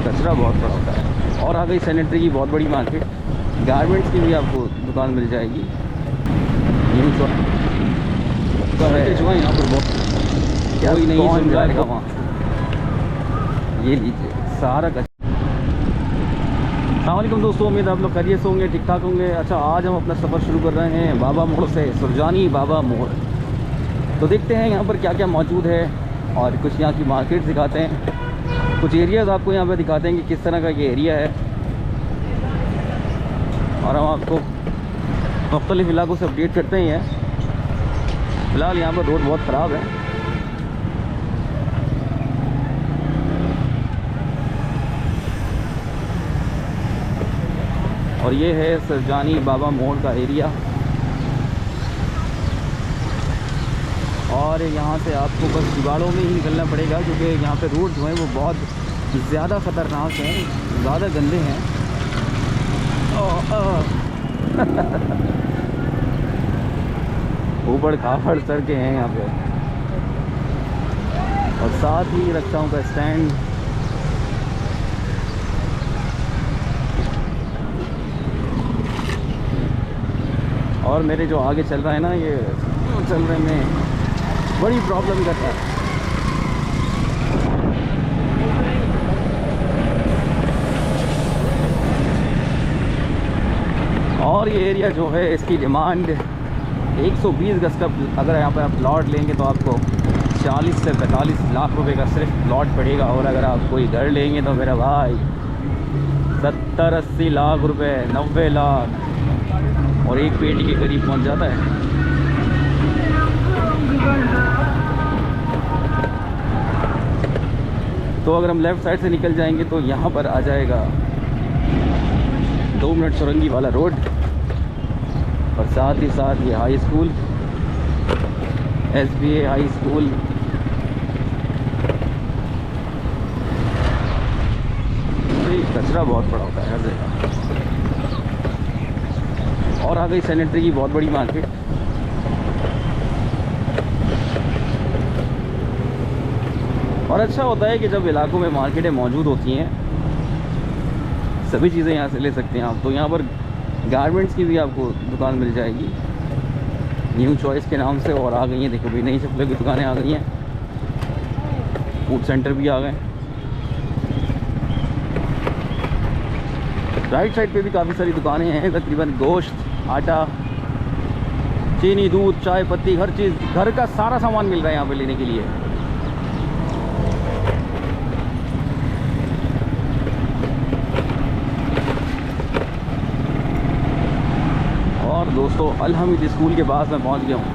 कचरा बहुत बड़ा होता है। और आ गई सैनिटरी की बहुत बड़ी मार्केट, गारमेंट्स की भी आपको दुकान मिल जाएगी। न्यू शॉप है जो है यहाँ पर बहुत, कोई नहीं सुन जाएगा वहाँ। ये लीजिए सारा कचरा। अस्सलामुअलैकुम दोस्तों, उम्मीद है आप लोग खैरियत से होंगे, ठीक ठाक होंगे। अच्छा, आज हम अपना सफ़र शुरू कर रहे हैं बाबा मोड़ से, सुरजानी बाबा मोड़। तो देखते हैं यहाँ पर क्या क्या मौजूद है और कुछ यहाँ की मार्केट दिखाते हैं, कुछ एरियाज़ आपको यहाँ पे दिखाते हैं कि किस तरह का ये एरिया है। और हम आपको मुख्तलिफ़ इलाकों से अपडेट करते ही हैं। फ़िलहाल यहाँ पर रोड बहुत ख़राब है। और ये है सुरजानी बाबा मोड़ का एरिया। और यहाँ से आपको बस जुगाड़ों में ही निकलना पड़ेगा, क्योंकि यहाँ पे रोड जो है वो बहुत ज़्यादा ख़तरनाक हैं, ज़्यादा गंदे हैं। ऊबड़ खाबड़ सड़कें हैं यहाँ पे, और साथ ही रिक्शाओं का स्टैंड। और मेरे जो आगे चल रहा है ना, ये चल रहे में बड़ी प्रॉब्लम करता है। और ये एरिया जो है, इसकी डिमांड 120 गज का, अगर यहाँ पर आप प्लॉट लेंगे तो आपको 40 से 45 लाख रुपए का सिर्फ प्लॉट पड़ेगा। और अगर आप कोई घर लेंगे तो मेरा भाई 70-80 लाख रुपए, 90 लाख और एक पेटी के करीब पहुँच जाता है। तो अगर हम लेफ़्ट साइड से निकल जाएंगे तो यहाँ पर आ जाएगा 2 मिनट सुरंगी वाला रोड, और साथ ही साथ ये high school, SBA high school. तो ये कचरा बहुत बड़ा होता है हर जगह। और आ गई सैनिटरी की बहुत बड़ी मार्केट। और अच्छा होता है कि जब इलाकों में मार्केटें मौजूद होती हैं, सभी चीज़ें यहाँ से ले सकते हैं आप। तो यहाँ पर गारमेंट्स की भी आपको दुकान मिल जाएगी न्यू चॉइस के नाम से। और आ गई हैं, देखो भाई, नई चप्पलों की दुकानें आ गई हैं, फूड सेंटर भी आ गए। राइट साइड पे भी काफ़ी सारी दुकानें हैं, तकरीबन गोश्त, आटा, चीनी, दूध, चाय पत्ती, हर चीज़, घर का सारा सामान मिल रहा है यहाँ पे लेने के लिए। और दोस्तों, अल हमीद स्कूल के पास मैं पहुँच गया हूँ।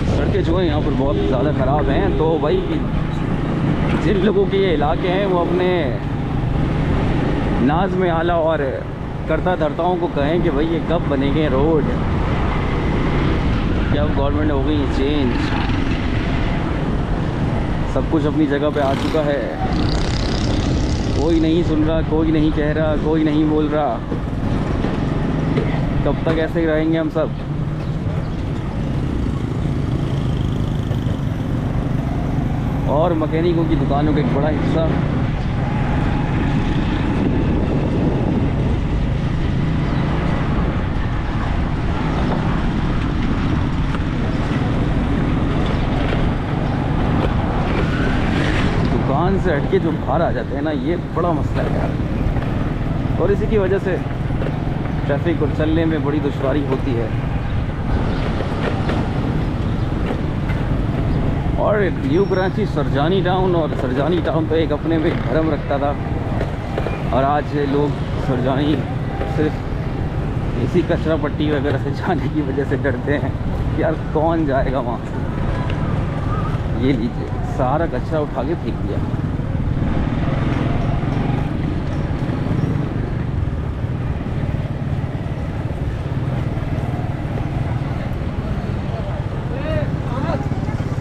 सड़कें जो हैं यहाँ पर बहुत ज़्यादा ख़राब हैं। तो भाई, जिन लोगों के ये इलाके हैं वो अपने नाज में आला और करता धरताओं को कहें कि भाई ये कब बनेंगे रोड, क्या गवर्नमेंट हो गई चेंज, सब कुछ अपनी जगह पे आ चुका है, कोई नहीं सुन रहा, कोई नहीं कह रहा, कोई नहीं बोल रहा। कब तक ऐसे ही रहेंगे हम सब? और मैकेनिकों की दुकानों का एक बड़ा हिस्सा दुकान से हटके जो बाहर आ जाते हैं ना, ये बड़ा मसला है यार। और इसी की वजह से ट्रैफिक को चलने में बड़ी दुश्वारी होती है। और न्यू कराची सुरजानी टाउन, और सुरजानी टाउन तो एक अपने में धर्म रखता था, और आज लोग सुरजानी सिर्फ इसी कचरा पट्टी वगैरह से जाने की वजह से डरते हैं कि यार कौन जाएगा वहाँ। ये लीजिए, सारा कचरा उठा के फेंक दिया।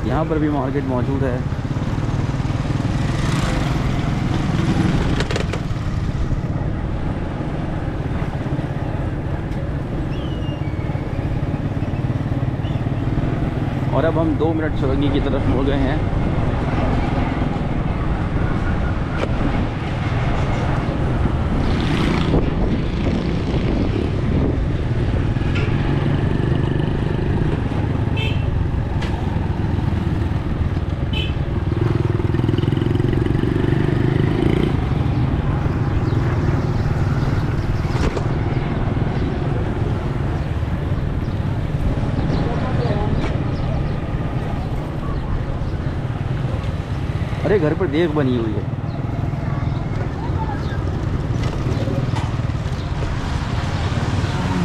यहाँ पर भी मार्केट मौजूद है। और अब हम 2 मिनट चौरंगी की तरफ मुड़ गए हैं। अरे घर पर देख बनी हुई है।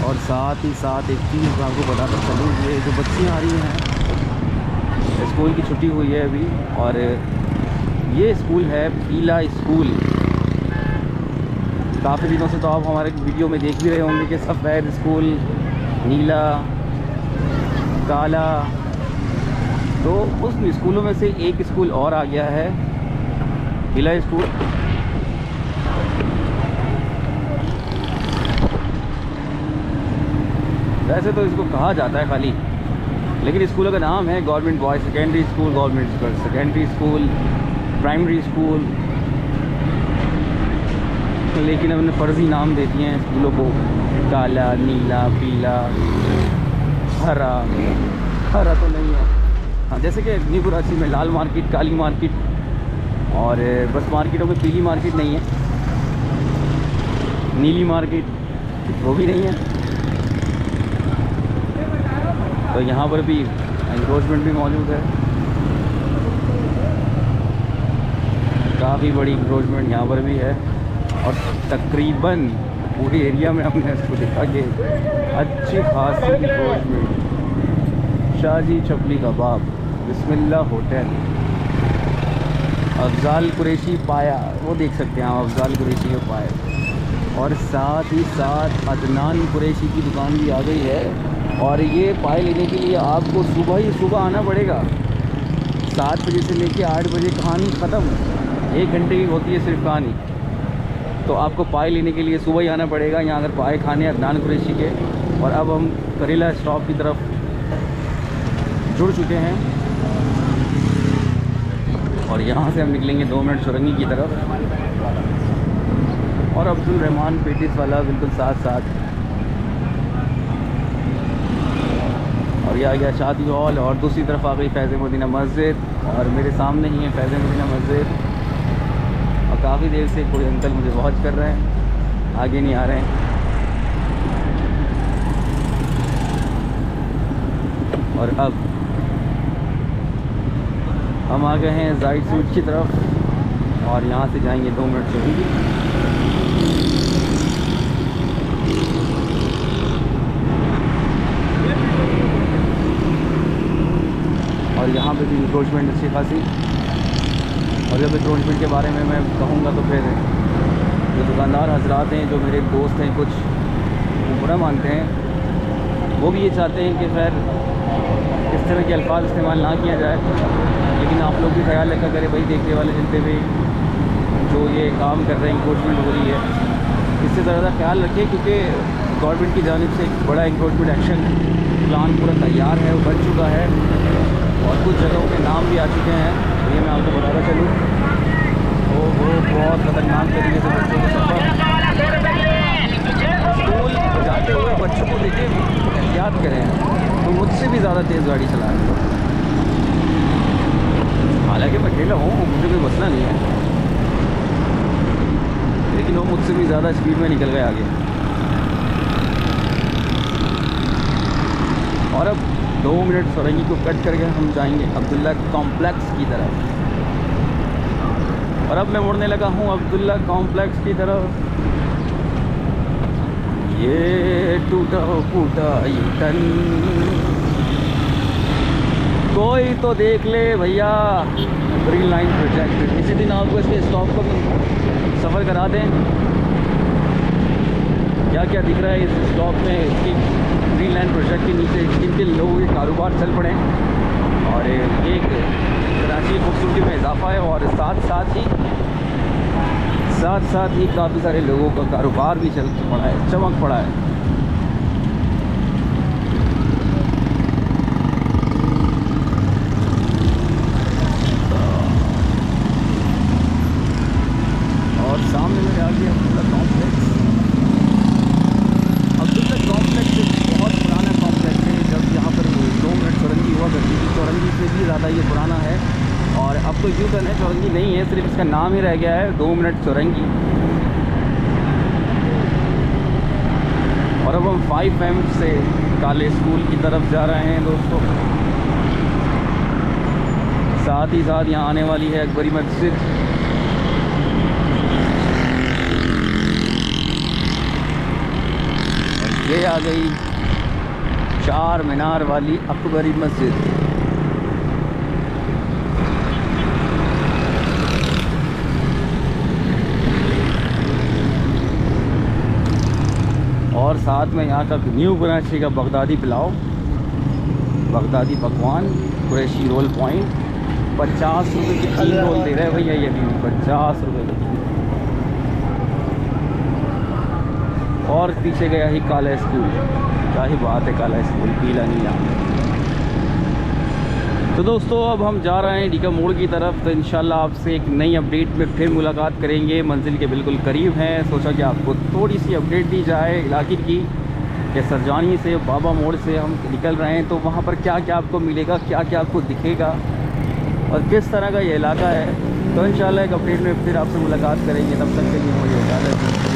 और साथ ही साथ एक चीज़ आपको बताता चलूँ, ये जो बच्चियाँ आ रही हैं, स्कूल की छुट्टी हुई है अभी, और ये स्कूल है पीला स्कूल। काफ़ी दिनों से तो आप हमारे वीडियो में देख भी रहे होंगे कि सफ़ेद स्कूल, नीला, काला। तो उस स्कूलों में से एक स्कूल और आ गया है, पीला स्कूल। वैसे तो इसको कहा जाता है खाली, लेकिन स्कूलों का नाम है government boys secondary school, government girls secondary school, primary school. लेकिन हमने फर्जी नाम दे दिए हैं स्कूलों को, काला, नीला, पीला, हरा। हरा तो नहीं है। हाँ, जैसे कि न्यू कराची में लाल मार्केट, काली मार्केट, और बस मार्केटों में पीली मार्केट नहीं है, नीली मार्केट वो भी नहीं है। तो यहाँ पर भी एनक्रोचमेंट भी मौजूद है, काफ़ी बड़ी एनक्रोचमेंट यहाँ पर भी है। और तकरीबन पूरे एरिया में हमने इसको देखा कि अच्छी खासी एनक्रोचमेंट। शाजी चपली कबाब, बिस्मिल्लाह होटल, अफजाल कुरैशी पाया, वो देख सकते हैं आप, अफजाल कुरैशी का पाया। और साथ ही साथ अदनान कुरैशी की दुकान भी आ गई है। और ये पाए लेने के लिए आपको सुबह ही सुबह आना पड़ेगा। 7 बजे से लेके 8 बजे कहानी ख़त्म, 1 घंटे की होती है सिर्फ कहानी। तो आपको पाए लेने के लिए सुबह ही आना पड़ेगा यहाँ, अगर पाए खाने अदनान कुरैशी के। और अब हम करेला स्टॉप की तरफ जुड़ चुके हैं, और यहाँ से हम निकलेंगे 2 मिनट चौरंगी की तरफ। और अब्दुल रहमान पेटिस वाला बिल्कुल साथ साथ। और ये आ गया शादी हॉल, और दूसरी तरफ आ गई फैज़ मदीना मस्जिद, और मेरे सामने ही है फैज़ मदीना मस्जिद। और काफ़ी देर से कोई अंकल मुझे वॉच कर रहे हैं, आगे नहीं आ रहे हैं। और अब हम आ गए हैं जाइड स्वीट की तरफ, और यहाँ से जाएंगे 2 मिनट चलेंगे। और यहाँ पे भी इंक्रोचमेंट अच्छी खासी। और जब इंक्रोचमेंट के बारे में मैं कहूँगा तो फिर जो दुकानदार हजरात हैं, जो मेरे दोस्त हैं, कुछ वो बुरा मानते हैं, वो भी ये चाहते हैं कि खैर इस तरह के अल्फाज इस्तेमाल ना किया जाए। लेकिन आप लोग भी ख्याल रखा करें भाई, देखने वाले जितने भी जो ये काम कर रहे हैं, इंक्रोचमेंट हो रही है, इससे ज़्यादा ख्याल रखें, क्योंकि गवर्नमेंट की जानिब से एक बड़ा इंक्रोचमेंट एक्शन प्लान पूरा तैयार है, वो बन चुका है, और कुछ जगहों के नाम भी आ चुके हैं। तो ये मैं आपको बताता चलूँ, वो बहुत ख़तरनाक तरीके से बच्चों को स्कूल जाते हुए बच्चों को देखें, एहतियात करें, तो मुझसे भी ज़्यादा तेज़ गाड़ी चलाएं। हालांकि मैं अकेला हूँ, मुझे कोई मसला नहीं है, लेकिन वो मुझसे भी ज़्यादा स्पीड में निकल गए आगे। और अब 2 मिनट चौरंगी को कट करके हम जाएंगे अब्दुल्ला कॉम्प्लेक्स की तरफ। और अब मैं मुड़ने लगा हूँ अब्दुल्ला कॉम्प्लेक्स की तरफ। ये टूटा फूटा यूटर्न कोई तो देख ले भैया, ग्रीन लाइन प्रोजेक्ट। इसी दिन आपको इसके स्टॉप को भी सफ़र करा दें, क्या क्या दिख रहा है इस स्टॉप में, इसकी ग्रीन लाइन प्रोजेक्ट के नीचे किन किन लोगों के कारोबार चल पड़े, और एक कराची की खूबसूरती में इजाफा है, और साथ ही काफ़ी सारे लोगों का कारोबार भी चल पड़ा है, चमक पड़ा है। अब तो यू टर्न है, चौरंगी नहीं है, सिर्फ इसका नाम ही रह गया है 2 मिनट चौरंगी। और अब हम 5M से काले स्कूल की तरफ जा रहे हैं दोस्तों। साथ ही साथ यहाँ आने वाली है अकबरी मस्जिद। ये आ गई चार मीनार वाली अकबरी मस्जिद। और साथ में यहाँ का न्यू कराची का बगदादी पुलाव, बगदादी पकवान, कुरैशी रोल पॉइंट 50 रुपये की 3 रोल दे रहे हैं भैया, ये भी 50 रुपये की 3। और पीछे गया ही काला स्कूल, क्या ही बात है, काला स्कूल पीला नीला। तो दोस्तों अब हम जा रहे हैं डीका मोड़ की तरफ। तो इंशाल्लाह आपसे एक नई अपडेट में फिर मुलाकात करेंगे। मंजिल के बिल्कुल करीब हैं, सोचा कि आपको थोड़ी सी अपडेट दी जाए इलाके की, कि सरजानी से बाबा मोड़ से हम निकल रहे हैं तो वहाँ पर क्या क्या आपको मिलेगा, क्या क्या आपको दिखेगा और किस तरह का ये इलाका है। तो इंशाल्लाह एक अपडेट में फिर आपसे मुलाकात करेंगे। तब तक के लिए मुझे इजाज़त दीजिए।